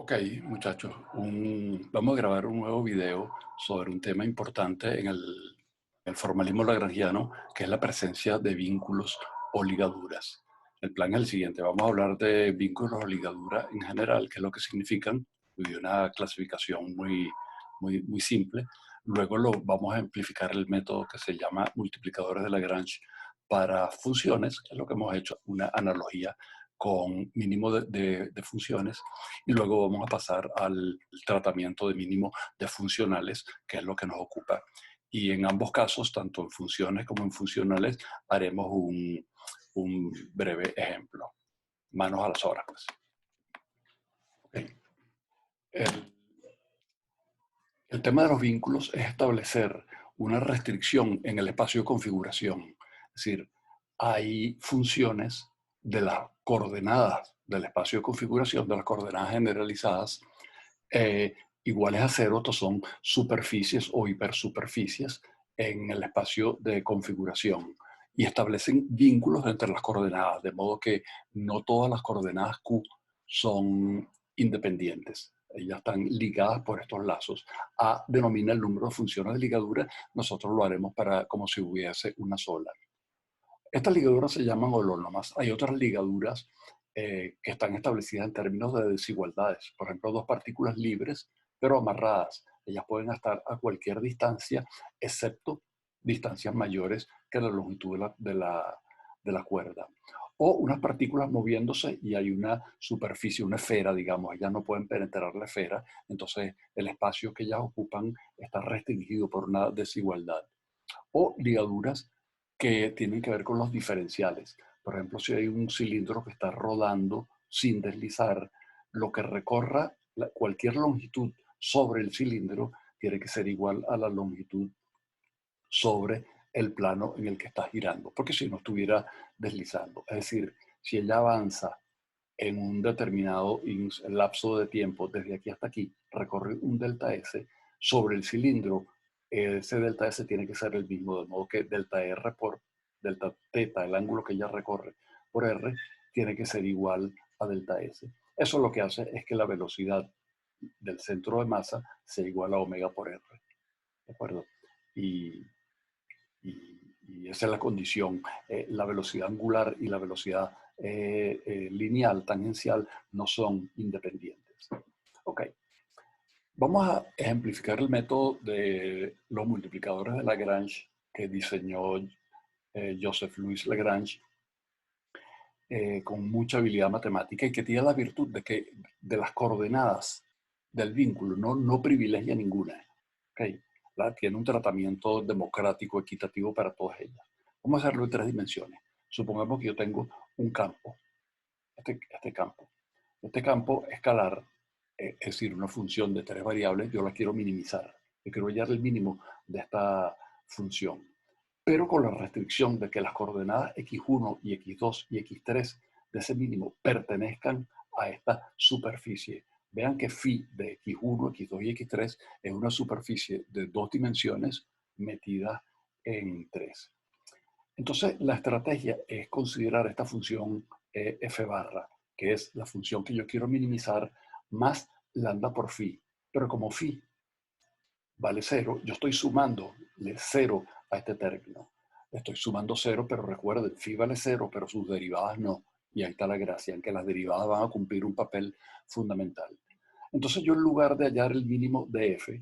Ok, muchachos, vamos a grabar un nuevo video sobre un tema importante en el formalismo lagrangiano, que es la presencia de vínculos o ligaduras. El plan es el siguiente: vamos a hablar de vínculos o ligaduras en general, qué es lo que significan, y una clasificación muy simple. Luego vamos a amplificar el método que se llama multiplicadores de Lagrange para funciones, que es lo que hemos hecho, una analogía con mínimo de funciones, y luego vamos a pasar al tratamiento de mínimo de funcionales, que es lo que nos ocupa. Y en ambos casos, tanto en funciones como en funcionales, haremos un breve ejemplo. Manos a las obras, pues. Okay. El tema de los vínculos es establecer una restricción en el espacio de configuración. Es decir, hay funciones de las coordenadas del espacio de configuración, de las coordenadas generalizadas, iguales a cero. Estos son superficies o hipersuperficies en el espacio de configuración y establecen vínculos entre las coordenadas, de modo que no todas las coordenadas Q son independientes. Ellas están ligadas por estos lazos. A denomina el número de funciones de ligadura, nosotros lo haremos como si hubiese una sola. Estas ligaduras se llaman holónomas. Hay otras ligaduras que están establecidas en términos de desigualdades. Por ejemplo, dos partículas libres, pero amarradas. Ellas pueden estar a cualquier distancia, excepto distancias mayores que la longitud de la cuerda. O unas partículas moviéndose y hay una superficie, una esfera, digamos. Ellas no pueden penetrar la esfera, entonces el espacio que ellas ocupan está restringido por una desigualdad. O ligaduras que tienen que ver con los diferenciales. Por ejemplo, si hay un cilindro que está rodando sin deslizar, lo que recorra cualquier longitud sobre el cilindro tiene que ser igual a la longitud sobre el plano en el que está girando, porque si no estuviera deslizando. Es decir, si ella avanza en un determinado lapso de tiempo, desde aquí hasta aquí, recorre un delta S sobre el cilindro, ese delta S tiene que ser el mismo, de modo que delta R por delta teta, el ángulo que ella recorre por R, tiene que ser igual a delta S. Eso lo que hace es que la velocidad del centro de masa sea igual a omega por R. ¿De acuerdo? Y, y esa es la condición. La velocidad angular y la velocidad lineal, tangencial, no son independientes. Ok. Vamos a ejemplificar el método de los multiplicadores de Lagrange que diseñó Joseph Louis Lagrange con mucha habilidad matemática y que tiene la virtud de que de las coordenadas del vínculo no privilegia ninguna. ¿Okay? Tiene un tratamiento democrático, equitativo para todas ellas. Vamos a hacerlo en tres dimensiones. Supongamos que yo tengo un campo, este campo. Este campo escalar, es decir, una función de tres variables, yo la quiero minimizar. Yo quiero hallar el mínimo de esta función, pero con la restricción de que las coordenadas x1 y x2 y x3 de ese mínimo pertenezcan a esta superficie. Vean que phi de x1, x2 y x3 es una superficie de dos dimensiones metida en tres. Entonces, la estrategia es considerar esta función f barra, que es la función que yo quiero minimizar, más lambda por phi. Pero como phi vale 0, yo estoy sumando 0 a este término. Estoy sumando 0, pero recuerden, phi vale 0, pero sus derivadas no. Y ahí está la gracia, en que las derivadas van a cumplir un papel fundamental. Entonces yo, en lugar de hallar el mínimo de f,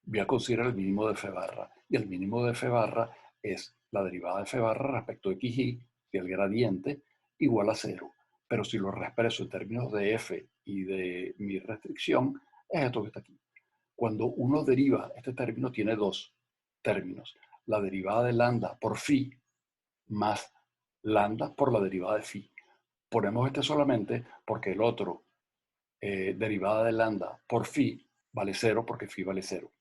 voy a considerar el mínimo de f barra. Y el mínimo de f barra es la derivada de f barra respecto de xy, y el gradiente, igual a 0. Pero si lo expreso en términos de f y de mi restricción, es esto que está aquí. Cuando uno deriva, este término tiene dos términos. La derivada de lambda por phi más lambda por la derivada de phi. Ponemos este solamente porque el otro, derivada de lambda por phi, vale 0 porque phi vale 0.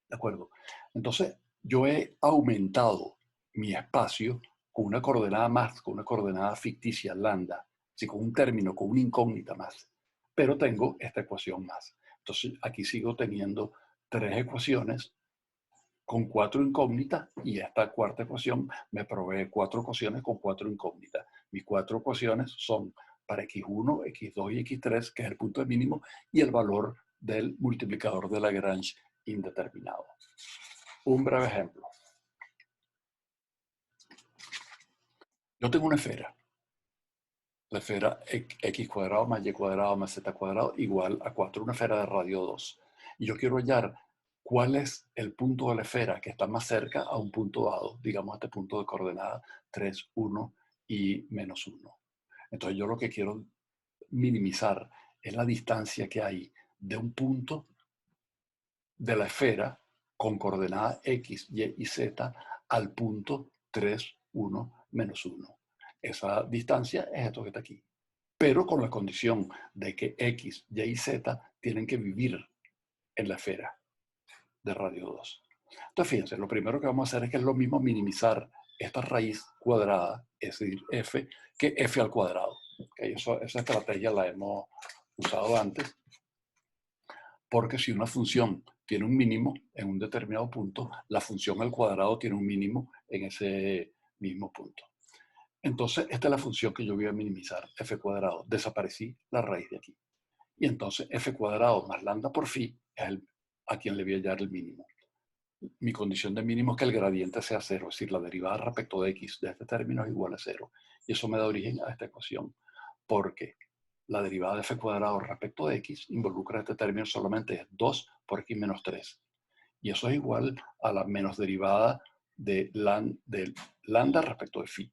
¿De acuerdo? Entonces, yo he aumentado mi espacio con una coordenada más, con una coordenada ficticia, lambda, así con un término, con una incógnita más. Pero tengo esta ecuación más. Entonces, aquí sigo teniendo tres ecuaciones con cuatro incógnitas y esta cuarta ecuación me provee cuatro ecuaciones con cuatro incógnitas. Mis cuatro ecuaciones son para x1, x2 y x3, que es el punto de mínimo, y el valor del multiplicador de Lagrange indeterminado. Un breve ejemplo. Yo tengo una esfera. La esfera x cuadrado más y cuadrado más z cuadrado igual a 4, una esfera de radio 2. Y yo quiero hallar cuál es el punto de la esfera que está más cerca a un punto dado, digamos a este punto de coordenada 3, 1 y menos 1. Entonces yo lo que quiero minimizar es la distancia que hay de un punto de la esfera con coordenadas x, y y z al punto 3, 1, menos 1. Esa distancia es esto que está aquí, pero con la condición de que x, y y z tienen que vivir en la esfera de radio 2. Entonces, fíjense, lo primero que vamos a hacer es que es lo mismo minimizar esta raíz cuadrada, es decir, f, que f al cuadrado. ¿Okay? Esa estrategia la hemos usado antes, porque si una función tiene un mínimo en un determinado punto, la función al cuadrado tiene un mínimo en ese mismo punto. Entonces, esta es la función que yo voy a minimizar, f cuadrado. Desaparecí la raíz de aquí. Y entonces, f cuadrado más lambda por phi es a quien le voy a hallar el mínimo. Mi condición de mínimo es que el gradiente sea cero, es decir, la derivada respecto de x de este término es igual a cero. Y eso me da origen a esta ecuación, porque la derivada de f cuadrado respecto de x involucra este término solamente es 2 por x menos 3. Y eso es igual a la menos derivada de lambda respecto de phi.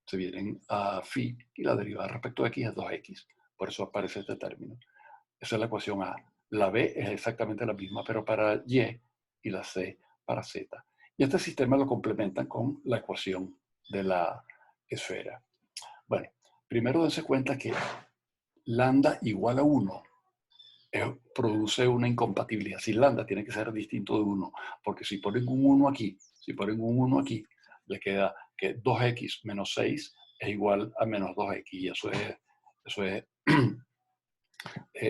Se vienen a phi y la derivada respecto de x es 2x. Por eso aparece este término. Esa es la ecuación A. La B es exactamente la misma, pero para y, y la C para z. Y este sistema lo complementan con la ecuación de la esfera. Bueno, primero dense cuenta que lambda igual a 1 produce una incompatibilidad. Si lambda tiene que ser distinto de 1, porque si ponen un 1 aquí, le queda que 2x menos 6 es igual a menos 2x, y eso es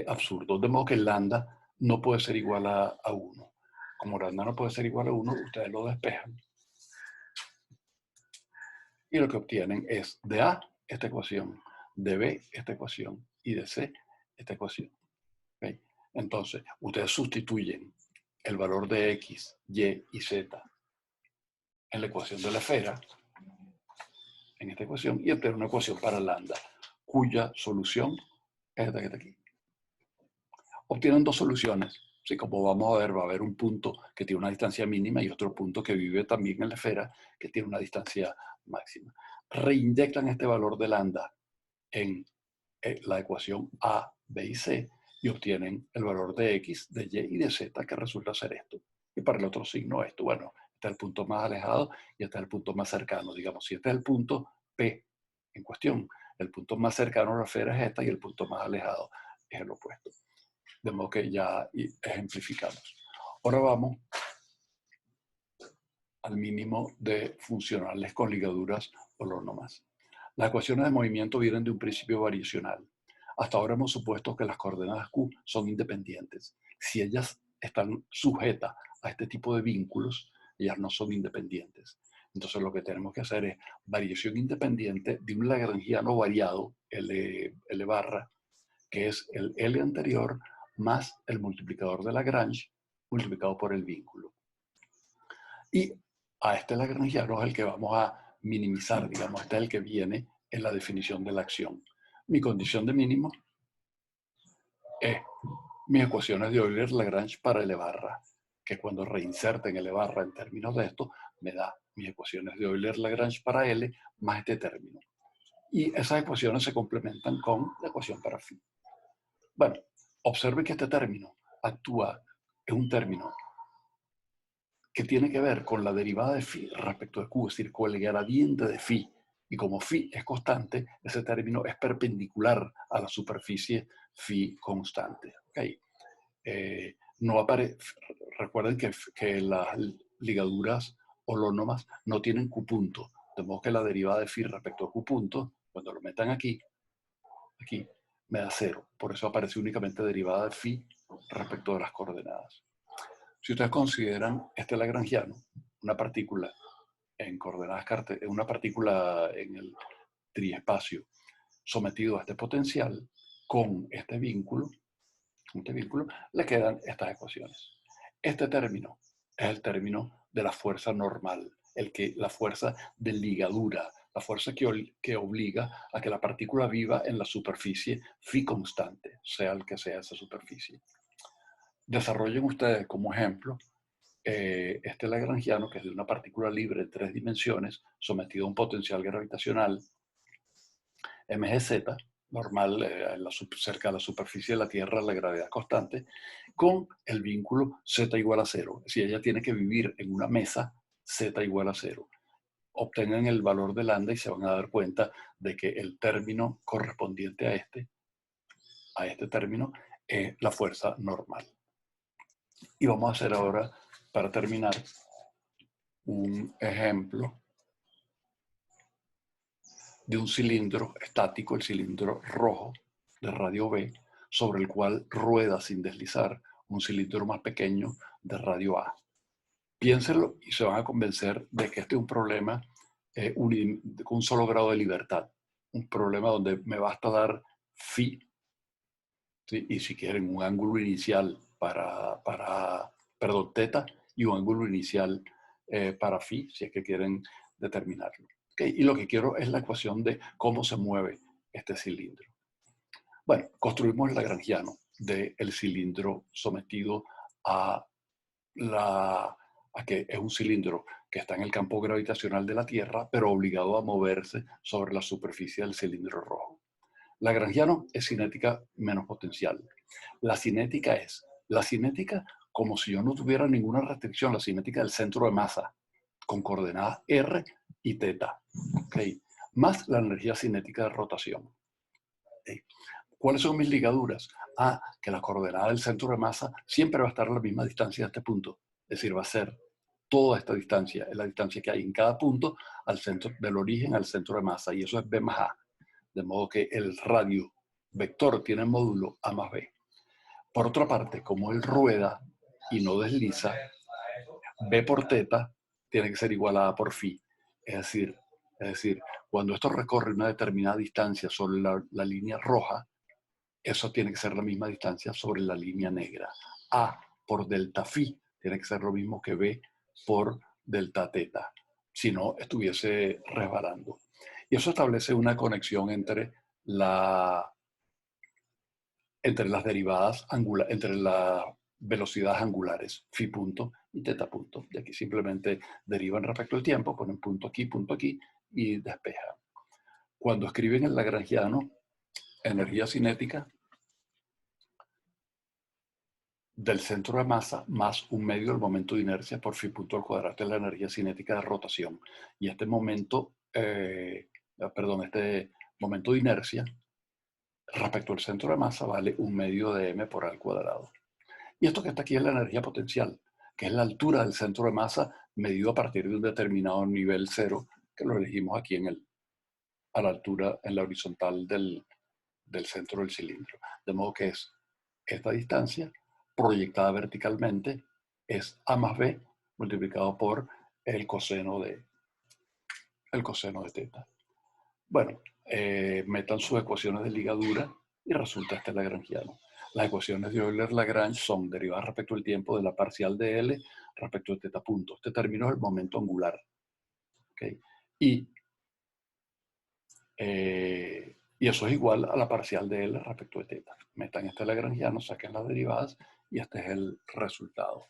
absurdo. De modo que lambda no puede ser igual a 1. Como lambda no puede ser igual a 1, ustedes lo despejan. Y lo que obtienen es de A esta ecuación, de B esta ecuación y de C esta ecuación. ¿Okay? Entonces, ustedes sustituyen el valor de X, Y y Z en la ecuación de la esfera, en esta ecuación, y obtienen una ecuación para lambda, cuya solución es esta que está aquí. Obtienen dos soluciones. Sí, como vamos a ver, va a haber un punto que tiene una distancia mínima y otro punto que vive también en la esfera que tiene una distancia máxima. Reinyectan este valor de lambda en la ecuación A, B y C y obtienen el valor de X, de Y y de Z, que resulta ser esto. Y para el otro signo esto. Bueno, este es el punto más alejado y este es el punto más cercano. Digamos, si este es el punto P en cuestión, el punto más cercano a la esfera es esta y el punto más alejado es el opuesto. De modo que ya ejemplificamos. Ahora vamos al mínimo de funcionales con ligaduras holónomas. Las ecuaciones de movimiento vienen de un principio variacional. Hasta ahora hemos supuesto que las coordenadas Q son independientes. Si ellas están sujetas a este tipo de vínculos, ellas no son independientes. Entonces lo que tenemos que hacer es variación independiente de un lagrangiano variado, L barra, que es el L anterior más el multiplicador de Lagrange multiplicado por el vínculo. Y a este lagrangiano es el que vamos a minimizar, digamos, este es el que viene en la definición de la acción. Mi condición de mínimo es mis ecuaciones de Euler-Lagrange para L barra, que cuando reinserten L barra en términos de esto, me da mis ecuaciones de Euler-Lagrange para L más este término. Y esas ecuaciones se complementan con la ecuación para phi. Bueno, observen que este término actúa, es un término que tiene que ver con la derivada de phi respecto de q, es decir, con el gradiente de phi. Y como phi es constante, ese término es perpendicular a la superficie phi constante. ¿Okay? No recuerden que las ligaduras holónomas no tienen q punto, de modo que la derivada de phi respecto a q punto, cuando lo metan aquí, me da 0. Por eso aparece únicamente derivada de phi respecto de las coordenadas. Si ustedes consideran este lagrangiano, una partícula en coordenadas una partícula en el triespacio, sometido a este potencial con este vínculo, le quedan estas ecuaciones. Este término es el término de la fuerza normal, la fuerza de ligadura, la fuerza que obliga a que la partícula viva en la superficie phi constante, sea el que sea esa superficie. Desarrollen ustedes como ejemplo este lagrangiano, que es de una partícula libre en 3 dimensiones, sometido a un potencial gravitacional mgz, normal, cerca de la superficie de la Tierra, la gravedad constante, con el vínculo z igual a 0. Si ella tiene que vivir en una mesa z igual a 0. Obtengan el valor de lambda y se van a dar cuenta de que el término correspondiente a este término es la fuerza normal. Y vamos a hacer ahora, para terminar, un ejemplo de un cilindro estático, el cilindro rojo de radio B, sobre el cual rueda sin deslizar un cilindro más pequeño de radio A. Piénsenlo y se van a convencer de que este es un problema con un solo grado de libertad. Un problema donde me basta dar phi, ¿sí? Y si quieren un ángulo inicial perdón, teta, y un ángulo inicial para phi, si es que quieren determinarlo. ¿Okay? Y lo que quiero es la ecuación de cómo se mueve este cilindro. Bueno, construimos el lagrangiano del cilindro sometido a que es un cilindro que está en el campo gravitacional de la Tierra, pero obligado a moverse sobre la superficie del cilindro rojo. Lagrangiano es cinética menos potencial. La cinética es la cinética como si yo no tuviera ninguna restricción, la cinética del centro de masa, con coordenadas r y teta, ¿okay? Más la energía cinética de rotación. ¿Okay? ¿Cuáles son mis ligaduras? Que la coordenada del centro de masa siempre va a estar a la misma distancia de este punto. Es decir, va a ser toda esta distancia, es la distancia que hay en cada punto al centro, del origen al centro de masa, y eso es B más A. De modo que el radio vector tiene módulo A más B. Por otra parte, como él rueda y no desliza, B por teta tiene que ser igual a A por phi. Es decir, cuando esto recorre una determinada distancia sobre la línea roja, eso tiene que ser la misma distancia sobre la línea negra. A por delta phi tiene que ser lo mismo que B por delta teta. Si no, estuviese resbalando. Y eso establece una conexión entre las derivadas angulares, entre las velocidades angulares, phi punto y teta punto. Y aquí simplemente derivan respecto al tiempo, ponen punto aquí y despejan. Cuando escriben el lagrangiano, energía cinética del centro de masa más un medio del momento de inercia por phi punto al cuadrado de la energía cinética de rotación. Y este momento de inercia respecto al centro de masa vale un medio de m por al cuadrado. Y esto que está aquí es la energía potencial, que es la altura del centro de masa medido a partir de un determinado nivel cero, que lo elegimos aquí a la altura, en la horizontal del centro del cilindro. De modo que es esta distancia proyectada verticalmente es A más B multiplicado por el coseno de teta. Bueno, metan sus ecuaciones de ligadura y resulta este lagrangiano. Las ecuaciones de Euler-Lagrange son derivadas respecto al tiempo de la parcial de L respecto de teta punto. Este término es el momento angular. ¿Okay? Y eso es igual a la parcial de L respecto de teta. Metan este lagrangiano, saquen las derivadas y este es el resultado.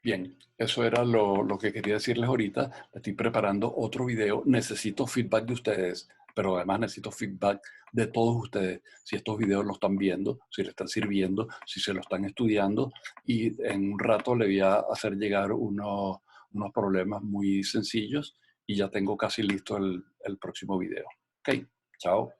Bien, eso era lo que quería decirles ahorita. Estoy preparando otro video. Necesito feedback de ustedes, pero además necesito feedback de todos ustedes. Si estos videos los están viendo, si les están sirviendo, si se lo están estudiando. Y en un rato le voy a hacer llegar unos problemas muy sencillos y ya tengo casi listo el próximo video. Ok, chao.